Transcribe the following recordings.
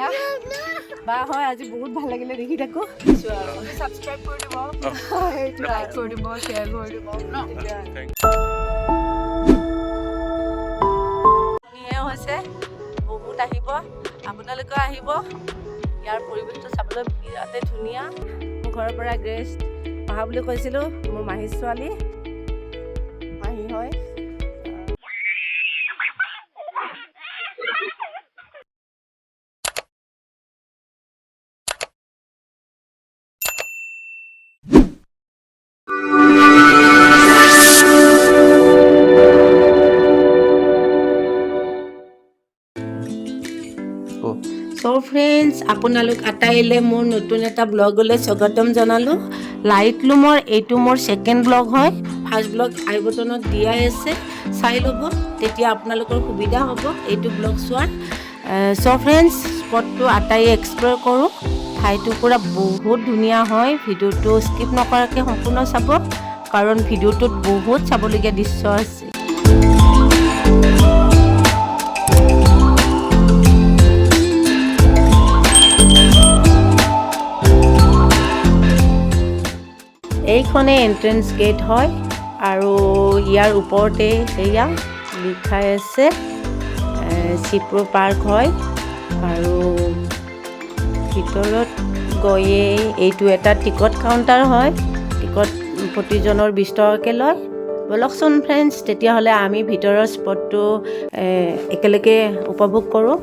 এয়া বা হয় আজি বহুত ভাল লাগিলে দেখি থাকো সাবস্ক্ৰাইব কৰি দিব লাইক কৰি দিব শ্বেয়াৰ কৰি দিব হৈছে বহুত আহিব আপোনালোকে আহিব ইয়াৰ পৰিৱেশটো চাবলৈ বিৰাটেই ধুনীয়া মোৰ ঘৰৰ পৰা গেষ্ট অহা বুলি কৈছিলোঁ মোৰ মাহী ছোৱালী মাহী হয় So friends, আপোনালোক আটাইলে মোৰ নতুন এটা ব্লগলৈ স্বাগতম জনালোঁ লাইট লুমৰ এইটো মোৰ ছেকেণ্ড ব্লগ হয় ফাৰ্ষ্ট ব্লগ আই বটনত দিয়াই আছে চাই ল'ব তেতিয়া আপোনালোকৰ সুবিধা হ'ব এইটো ব্লগ চোৱাৰ so friends, স্পটটো আটাই এক্সপ্ল'ৰ কৰোঁ ঠাইটো পুৰা বহুত ধুনীয়া হয় ভিডিঅ'টো স্কিপ নকৰাকৈ সম্পূৰ্ণ চাব কাৰণ ভিডিঅ'টোত বহুত চাবলগীয়া দৃশ্য আছে এইখনে এন্ট্ৰেন্স গেট হয় আৰু ইয়াৰ ওপৰতে এয়া লিখাই আছে চিপ্ৰ পাৰ্ক হয় আৰু ভিতৰত গৈয়ে এইটো এটা টিকট কাউণ্টাৰ হয় টিকট প্ৰতিজনৰ 20 টকাকৈ লয় বলকচোন ফ্ৰেণ্ডছ তেতিয়াহ'লে আমি ভিতৰৰ স্পটটো একেলগে উপভোগ কৰোঁ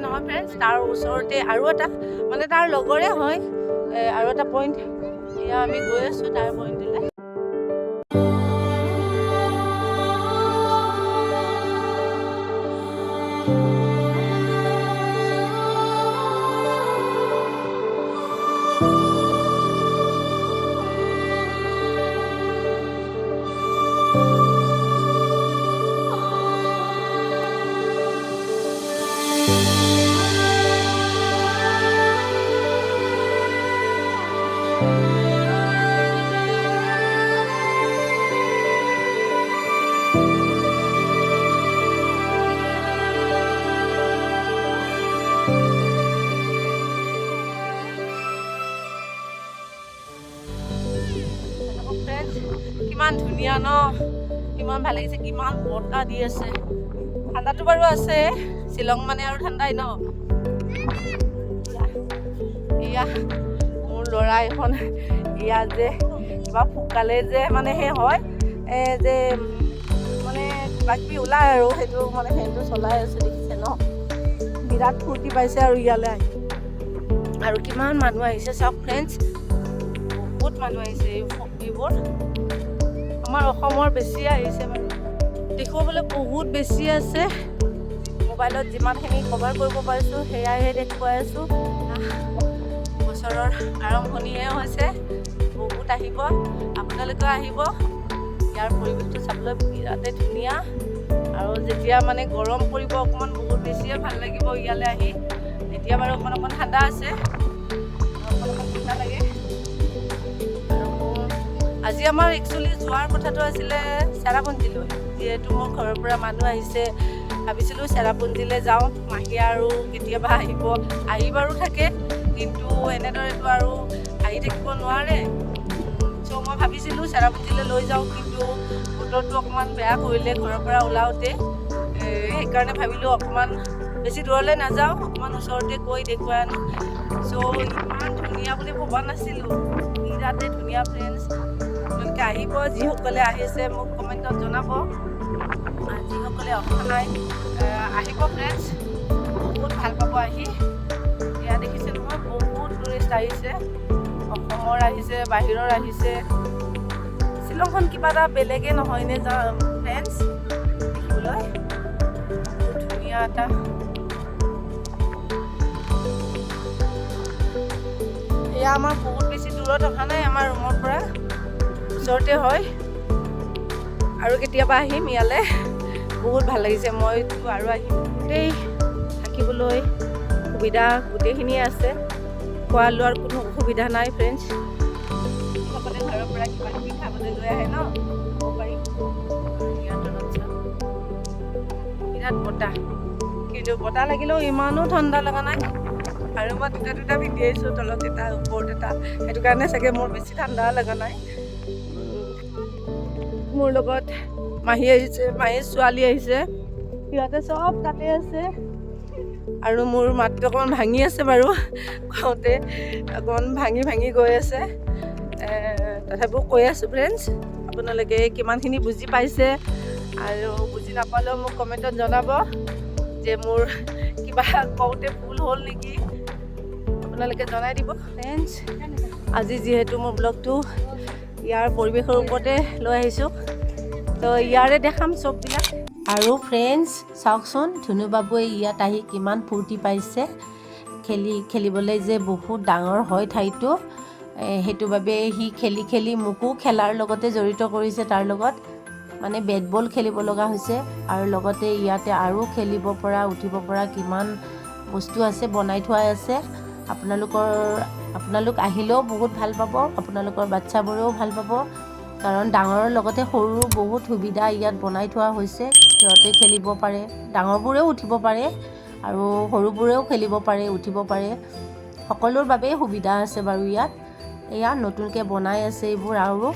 নহয় ফ্ৰেণ্ডছ তাৰ ওচৰতে আৰু এটা মানে তাৰ লগৰে হয় আৰু এটা পইণ্ট এয়া আমি গৈ আছোঁ তাৰ পইণ্টলৈ কিমান ধুনীয়া ন কিমান ভাল লাগিছে কিমান বতাহ দি আছে ঠাণ্ডাটো বাৰু আছে শ্বিলং মানে আৰু ঠাণ্ডাই ন এয়া মোৰ ল'ৰা এখন এয়া যে কিবা ফুকালে যে মানে সেই হয় যে মানে কিবা কিবি ওলাই আৰু সেইটো মানে ফেনটো চলাই আছে দেখিছে ন বিৰাট ফূৰ্তি পাইছে আৰু ইয়ালৈ আহি আৰু কিমান মানুহ আহিছে চাওক ফ্ৰেণ্ডছ বহুত মানুহ আহিছে এইবোৰ আমাৰ অসমৰ বেছি আহিছে বাৰু দেখুৱাবলৈ বহুত বেছি আছে মোবাইলত যিমানখিনি কভাৰ কৰিব পাৰিছোঁ সেয়াইহে দেখুৱাই আছোঁ বছৰৰ আৰম্ভণিহে হৈছে বহুত আহিব আপোনালোকেও আহিব ইয়াৰ পৰিৱেশটো চাবলৈ বিৰাটেই ধুনীয়া আৰু যেতিয়া মানে গৰম পৰিব অকণমান বহুত বেছিয়ে ভাল লাগিব ইয়ালৈ আহি এতিয়া বাৰু অকণ ঠাণ্ডা আছে অকণ ঠাণ্ডা লাগে আজি আমাৰ একচুৱেলি যোৱাৰ কথাটো আছিলে চেৰাপুঞ্জীলৈ যিহেতু মোৰ ঘৰৰ পৰা মানুহ আহিছে ভাবিছিলোঁ চেৰাপুঞ্জীলৈ যাওঁ মাহী আৰু কেতিয়াবা আহি বাৰু থাকে কিন্তু এনেদৰেতো আৰু আহি থাকিব নোৱাৰে চ' মই ভাবিছিলোঁ চেৰাপুঞ্জীলৈ লৈ যাওঁ কিন্তু বতৰটো অকণমান বেয়া কৰিলে ঘৰৰ পৰা ওলাওঁতে সেইকাৰণে ভাবিলোঁ অকণমান বেছি দূৰলৈ নাযাওঁ অকণমান ওচৰতে গৈ দেখুৱাই আনো চ' ইমান ধুনীয়া বুলি ভবা নাছিলোঁ বিৰাটেই ধুনীয়া ফ্ৰেণ্ডছ আপোনালোকে আহিব যিসকলে আহিছে মোক কমেণ্টত জনাব যিসকলে অহা নাই আহিব ফ্ৰেণ্ডছ বহুত ভাল পাব আহি ইয়াত দেখিছে নহয় বহুত টুৰিষ্ট আহিছে অসমৰ আহিছে বাহিৰৰ আহিছে শ্বিলংখন কিবা এটা বেলেগে নহয়নে ফ্ৰেণ্ডছ দেখিবলৈ বহুত ধুনীয়া এটা এয়া আমাৰ বহুত বেছি দূৰত অহা নাই আমাৰ ৰুমৰ পৰা ওচৰতে হয় আৰু কেতিয়াবা আহিম ইয়ালৈ বহুত ভাল লাগিছে মইতো আৰু আহিম গোটেই থাকিবলৈ সুবিধা গোটেইখিনিয়ে আছে খোৱা লোৱাৰ কোনো অসুবিধা নাই ফ্ৰেণ্ডছ সকলোৱে ঘৰৰ পৰা কিবা কিবি খাবলৈ লৈ আহে ন খাব পাৰি ইয়াত বিৰাট বতাহ, কিন্তু বতাহ লাগিলেও ইমানো ঠাণ্ডা লগা নাই। আৰু মই দুটা পিন্ধি আহিছোঁ, তলত এটা ওপৰত এটা, সেইটো কাৰণে চাগে মোৰ বেছি ঠাণ্ডা লগা নাই। মোৰ লগত মাহী আহিছে, মাহীৰ ছোৱালী আহিছে, সিহঁতে চব তাতে আছে। আৰু মোৰ মাতটো অকণমান ভাঙি আছে বাৰু, কওঁতে অকণমান ভাঙি গৈ আছে। তথাপিও কৈ আছোঁ ফ্ৰেণ্ডছ, আপোনালোকে কিমানখিনি বুজি পাইছে, আৰু বুজি নাপালেও মোক কমেণ্টত জনাব যে মোৰ কিবা কওঁতে ভুল হ'ল নেকি, আপোনালোকে জনাই দিব ফ্ৰেণ্ডছ। আজি যিহেতু মোৰ ব্লগটো ইয়াৰ পৰিৱেশৰ ওপৰতে লৈ আহিছোঁ, তো ইয়াৰে দেখাম চববিলাক। আৰু ফ্ৰেণ্ডছ চাওকচোন, ধুনুবাবুৱে ইয়াত আহি কিমান ফূৰ্তি পাইছে। খেলিবলৈ যে বহুত ডাঙৰ হয় ঠাইটো, সেইটো বাবে সি খেলি মোকো খেলাৰ লগতে জড়িত কৰিছে, তাৰ লগত মানে বেট বল খেলিব লগা হৈছে। আৰু লগতে ইয়াতে আৰু খেলিব পৰা, উঠিব পৰা কিমান বস্তু আছে, বনাই থোৱা আছে। আপোনালোক আহিলেও বহুত ভাল পাব, আপোনালোকৰ বাচ্চাবোৰেও ভাল পাব, কাৰণ ডাঙৰৰ লগতে সৰুৰো বহুত সুবিধা ইয়াত বনাই থোৱা হৈছে। সিহঁতে খেলিব পাৰে, ডাঙৰবোৰেও উঠিব পাৰে, আৰু সৰুবোৰেও খেলিব পাৰে, উঠিব পাৰে, সকলোৰ বাবেই সুবিধা আছে বাৰু ইয়াত। এয়া নতুনকৈ বনাই আছে এইবোৰ, আৰু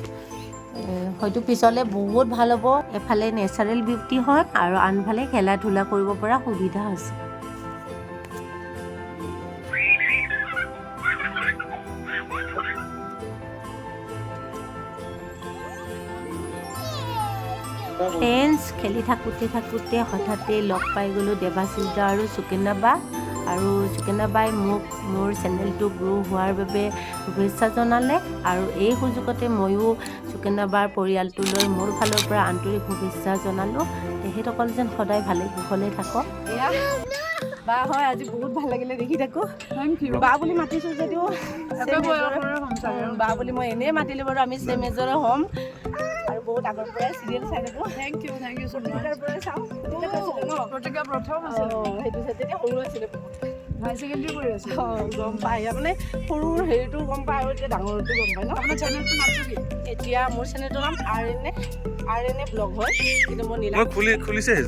হয়তো পিছলৈ বহুত ভাল হ'ব। এফালে নেচাৰেল বিউটি হয়, আৰু আনফালে খেলা ধূলা কৰিব পৰা সুবিধা আছে। ফ্ৰেণ্ডছ খেলি থাকোঁতে হঠাতে লগ পাই গ'লোঁ দেৱাশিষ্টা আৰু সুকন্যা বা। আৰু সুকন্যা বাই মোক মোৰ চেনেলটো গ্ৰ' হোৱাৰ বাবে শুভেচ্ছা জনালে, আৰু এই সুযোগতে ময়ো সুকন্যা বাৰ পৰিয়ালটোলৈ মোৰ ফালৰ পৰা আন্তৰিক শুভেচ্ছা জনালোঁ। তেখেতসকল যেন সদায় ভালে কুশলে থাকক। বা হয়, আজি বহুত ভাল লাগিলে দেখি থাকোঁ। বা বুলি মাতিছোঁ যদিও বা বুলি মই এনেই মাতিলোঁ বাৰু, আমি ছেম এজৰে হ'ম, আৰু বহুত আগৰ পৰাই চিৰিয়েল চাই থাকোঁ। থেংক ইউ ছ' মাছ। পৰাই চাওঁ, প্ৰতিজ্ঞা প্ৰথম আছিল, সেইটো তেতিয়া সৰু আছিলে, হাই ছেকেণ্ডেৰী কৰি আছোঁ। গম পায় মানে সৰুৰ হেৰিটো গম পায়, আৰু এতিয়া ডাঙৰটো গম পায় ন। আপোনাৰ চেনেলটো নামটো কি? এতিয়া মোৰ চেনেলটোৰ নাম আৰ এন এ ব্লগ হয়, কিন্তু মই খুলিছোঁ আৰু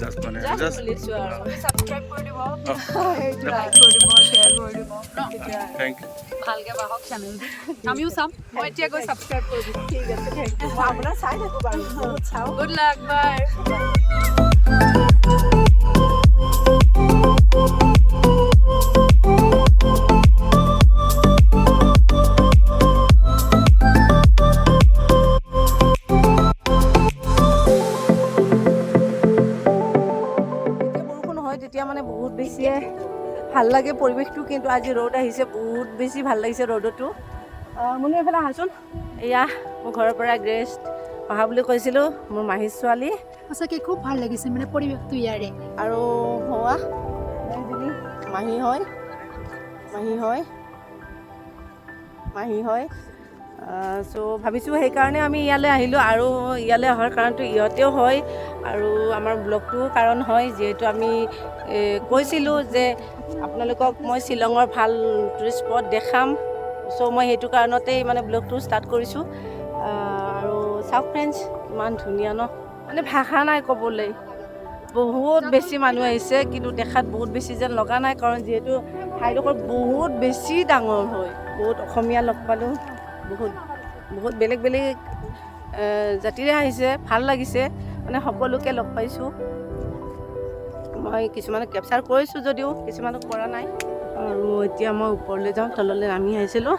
ছাবস্ক্ৰাইব কৰি দিব, লাইক কৰি দিব, শ্বেয়াৰ কৰি দিব। থেংক ইউ, ভালকৈ বাহক চেনেলটো, আমিও চাম। মই এতিয়া গৈ ছাবস্ক্ৰাইব কৰি দিম। ঠিক আছে, থেংক ইউ। মই আপোনাৰ চাই থাকোঁ বাৰু, বহুত চাওঁ। গুড লাক, বাই। তেতিয়া মানে বহুত বেছিয়ে ভাল লাগে পৰিৱেশটো, কিন্তু আজি ৰ'দ আহিছে, বহুত বেছি ভাল লাগিছে ৰ'দতো। মুনু এইফালে আহাচোন। এয়া মোৰ ঘৰৰ পৰা গেষ্ট অহা বুলি কৈছিলোঁ, মোৰ মাহীৰ ছোৱালী। সঁচাকৈ খুব ভাল লাগিছে মানে পৰিৱেশটো ইয়াৰে। আৰু হোৱা মাহী হয়। চ' ভাবিছোঁ সেইকাৰণে আমি ইয়ালৈ আহিলোঁ, আৰু ইয়ালৈ অহাৰ কাৰণটো ইহঁতেও হয়, আৰু আমাৰ ব্লগটোও কাৰণ হয়, যিহেতু আমি কৈছিলোঁ যে আপোনালোকক মই শ্বিলঙৰ ভাল টুৰিষ্ট স্পট দেখাম। চ' মই সেইটো কাৰণতেই মানে ব্লগটো ষ্টাৰ্ট কৰিছোঁ। আৰু চাওক ফ্ৰেণ্ডছ, ইমান ধুনীয়া ন, মানে ভাষা নাই ক'বলৈ। বহুত বেছি মানুহ আহিছে, কিন্তু দেখাত বহুত বেছি যেন লগা নাই, কাৰণ যিহেতু ঠাইডোখৰ বহুত বেছি ডাঙৰ হয়। বহুত অসমীয়া লগ পালোঁ, বহুত বেলেগ জাতিৰে আহিছে, ভাল লাগিছে, মানে সকলোকে লগ পাইছোঁ। মই কিছুমানক কেপচাৰ কৰিছোঁ যদিও কিছুমানক কৰা নাই। আৰু এতিয়া মই ওপৰলৈ যাওঁ, তললৈ নামি আহিছিলোঁ।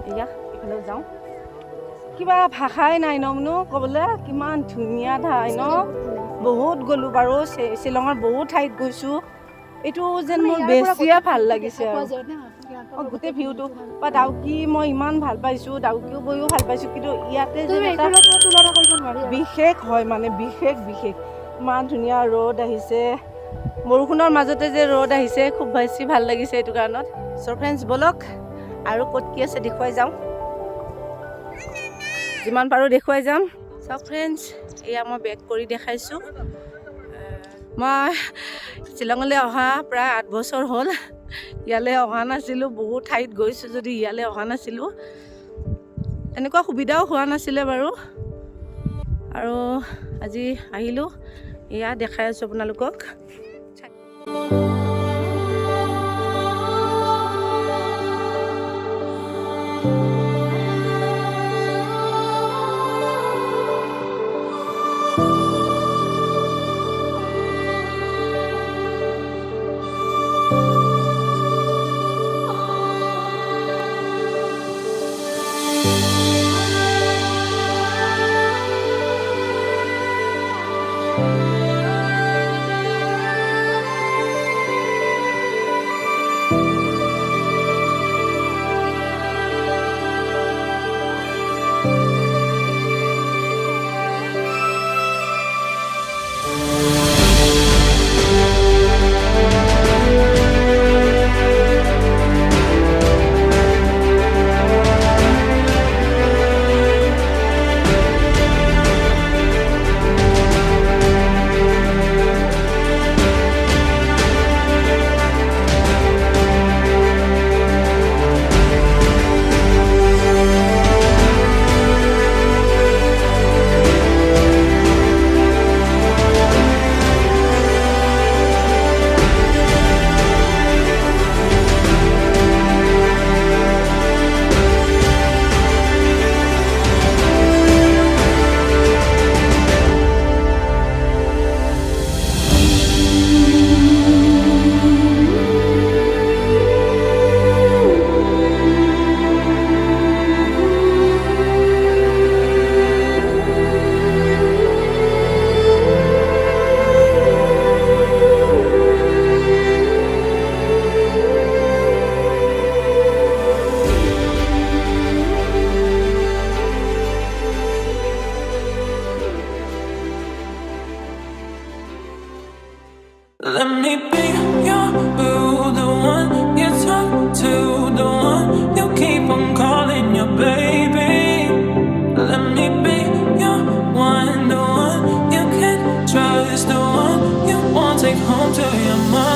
এয়া এইফালে যাওঁ, কিবা ভাষাই নাই ন মুনু ক'বলৈ, কিমান ধুনীয়া ঠাই ন। বহুত গ'লোঁ বাৰু, শ্বিলঙৰ বহুত ঠাইত গৈছোঁ, এইটো যেন মোৰ বেছিয়ে ভাল লাগিছে। আৰু গোটেই ভিউটো বা ডাউকি মই ইমান ভাল পাইছোঁ, ডাউকিও গৈও ভাল পাইছোঁ, কিন্তু ইয়াতে যে বিশেষ হয়, মানে বিশেষ ইমান ধুনীয়া ৰ'দ আহিছে, বৰষুণৰ মাজতে যে ৰ'দ আহিছে, খুব বেছি ভাল লাগিছে এইটো কাৰণত। চ' ফ্ৰেণ্ডছ ব'লক আৰু ক'ত কি আছে দেখুৱাই যাওঁ, যিমান পাৰোঁ দেখুৱাই যাম। চাওক ফ্ৰেণ্ডছ, এয়া মই বেক কৰি দেখাইছোঁ। মই শ্বিলঙলৈ অহা প্ৰায় 8 বছৰ হ'ল। ইয়ালৈ অহা নাছিলোঁ, বহুত ঠাইত গৈছোঁ যদি ইয়ালৈ অহা নাছিলোঁ, এনেকুৱা সুবিধাও হোৱা নাছিলে বাৰু। আৰু আজি আহিলোঁ, এয়া দেখাই আছোঁ আপোনালোকক। Let me be your boo, the one you talk to, the one you keep on calling your baby. Let me be your one, the one you can trust, the one you want take home to your mom.